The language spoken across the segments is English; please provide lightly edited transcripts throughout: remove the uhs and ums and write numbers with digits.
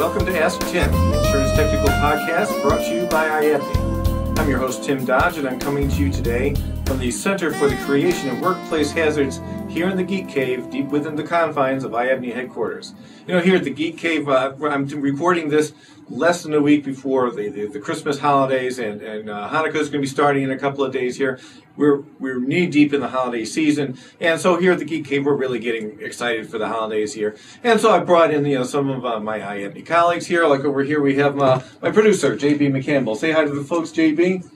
Welcome to Ask Tim, the Insurance Technical Podcast brought to you by IABNY. I'm your host, Tim Dodge, and I'm coming to you today from the Center for the Creation of Workplace Hazards here in the Geek Cave, deep within the confines of IABNY headquarters. You know, here at the Geek Cave, I'm recording this less than a week before the Christmas holidays, and Hanukkah is going to be starting in a couple of days here. We're knee deep in the holiday season, and so here at the Geek Cave, we're really getting excited for the holidays here. And so I brought in some of my IABNY colleagues here. Like over here, we have my producer, JB McCampbell. Say hi to the folks, JB.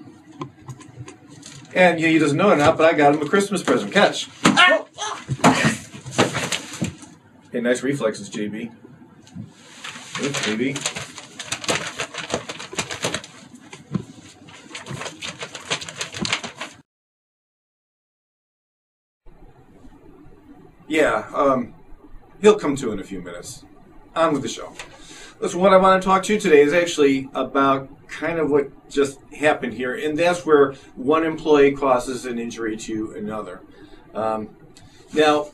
And he doesn't know it now, but I got him a Christmas present. Catch. Hey, nice reflexes, JB. Oops, JB. Yeah, he'll come to in a few minutes. On with the show. Listen, what I want to talk to you today is actually about kind of what just happened here, and that's where one employee causes an injury to another. Now,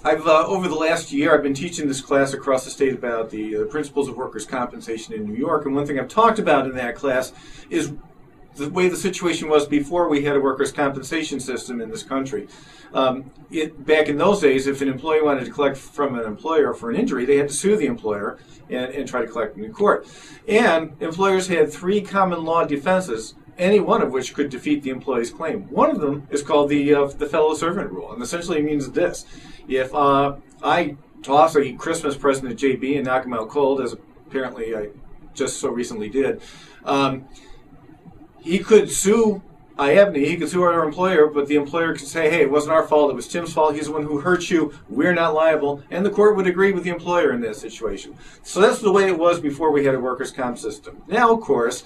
I've over the last year, I've been teaching this class across the state about the principles of workers' compensation in New York, and one thing I've talked about in that class is the way the situation was before we had a workers' compensation system in this country. Back in those days, if an employee wanted to collect from an employer for an injury, they had to sue the employer and try to collect in court. And employers had three common law defenses, any one of which could defeat the employee's claim. One of them is called the fellow servant rule, and essentially it means this. If I toss a Christmas present at JB and knock him out cold, as apparently I just so recently did, he could sue IABNY, he could sue our employer, but the employer could say, hey, it wasn't our fault, it was Tim's fault, he's the one who hurt you, we're not liable, and the court would agree with the employer in that situation. So that's the way it was before we had a workers' comp system. Now, of course,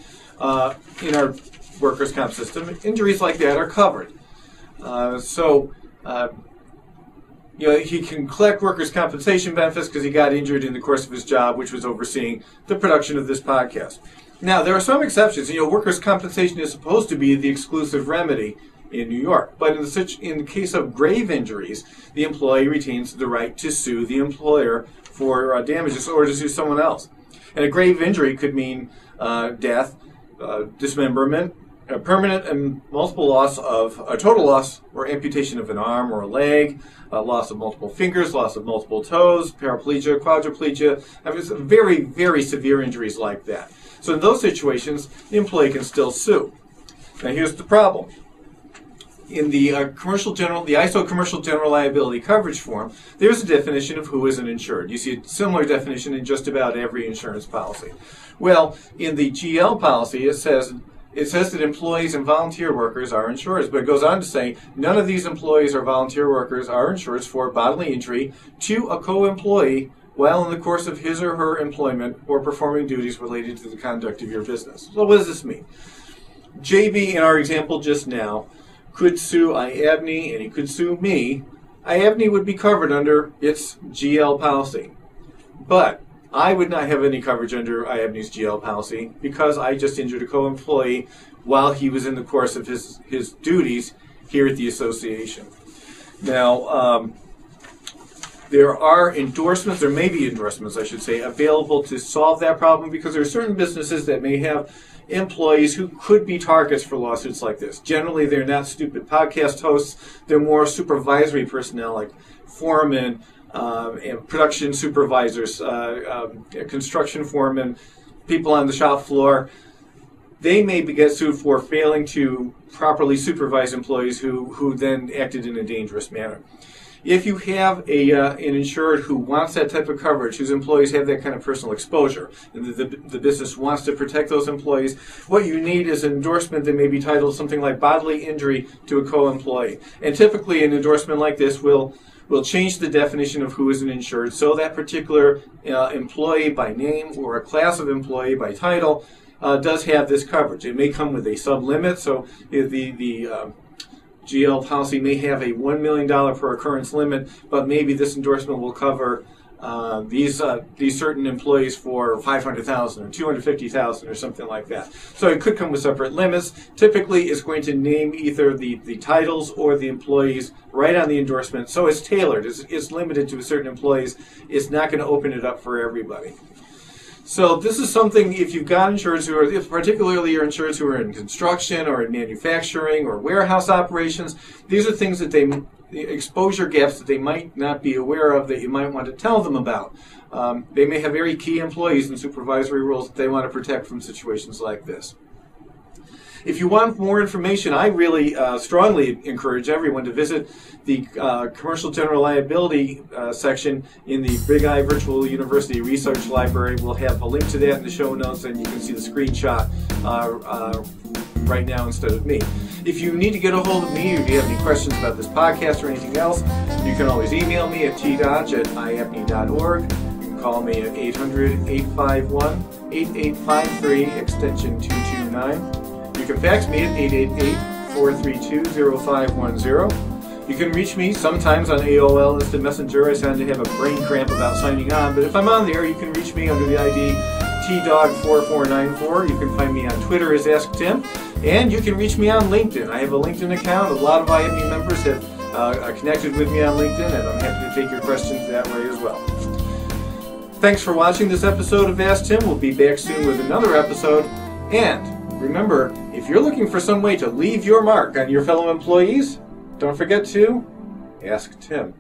in our workers' comp system, injuries like that are covered. He can collect workers' compensation benefits because he got injured in the course of his job, which was overseeing the production of this podcast. Now, there are some exceptions. Workers' compensation is supposed to be the exclusive remedy in New York. But in the case of grave injuries, the employee retains the right to sue the employer for damages or to sue someone else. And a grave injury could mean death, dismemberment, a permanent and multiple loss of a total loss or amputation of an arm or a leg, loss of multiple fingers, loss of multiple toes, paraplegia, quadriplegia. Very, very severe injuries like that. So in those situations, the employee can still sue. Now here's the problem. In the ISO Commercial General Liability coverage form, there's a definition of who is an insured. You see a similar definition in just about every insurance policy. Well, in the GL policy, it says that employees and volunteer workers are insureds, but it goes on to say none of these employees or volunteer workers are insured for bodily injury to a co-employee while in the course of his or her employment or performing duties related to the conduct of your business. So what does this mean? JB, in our example just now, could sue IABNY and he could sue me. IABNY would be covered under its GL policy. But I would not have any coverage under IABNY's GL policy because I just injured a co-employee while he was in the course of his duties here at the association. Now, there may be endorsements, I should say, available to solve that problem because there are certain businesses that may have employees who could be targets for lawsuits like this. Generally, they're not stupid podcast hosts. They're more supervisory personnel like foremen, and production supervisors, construction foremen, people on the shop floor. They may get sued for failing to properly supervise employees who then acted in a dangerous manner. If you have an insured who wants that type of coverage, whose employees have that kind of personal exposure, and the business wants to protect those employees, what you need is an endorsement that may be titled something like bodily injury to a co-employee. And typically an endorsement like this will change the definition of who is an insured so that particular employee by name or a class of employee by title does have this coverage. It may come with a sub-limit, so the GL policy may have a $1 million per occurrence limit, but maybe this endorsement will cover these certain employees for $500,000 or $250,000 or something like that. So it could come with separate limits. Typically, it's going to name either the titles or the employees right on the endorsement. So it's tailored. It's limited to certain employees. It's not going to open it up for everybody. So this is something, if you've got insureds who are, particularly your insureds who are in construction or in manufacturing or warehouse operations, these are things that exposure gaps that they might not be aware of that you might want to tell them about. They may have very key employees in supervisory roles that they want to protect from situations like this. If you want more information, I really strongly encourage everyone to visit the Commercial General Liability section in the Big I Virtual University Research Library. We'll have a link to that in the show notes, and you can see the screenshot right now instead of me. If you need to get a hold of me, or if you have any questions about this podcast or anything else, you can always email me at tdodge@iapne.org. You can call me at 800-851-8853, extension 229. You can fax me at 888-432-0510. You can reach me sometimes on AOL Instant Messenger. I sound to have a brain cramp about signing on, but if I'm on there, you can reach me under the ID TDOG4494. You can find me on Twitter as Ask Tim, and you can reach me on LinkedIn. I have a LinkedIn account. A lot of IAPNE members have connected with me on LinkedIn, and I'm happy to take your questions that way as well. Thanks for watching this episode of Ask Tim. We'll be back soon with another episode, and remember, if you're looking for some way to leave your mark on your fellow employees, don't forget to ask Tim.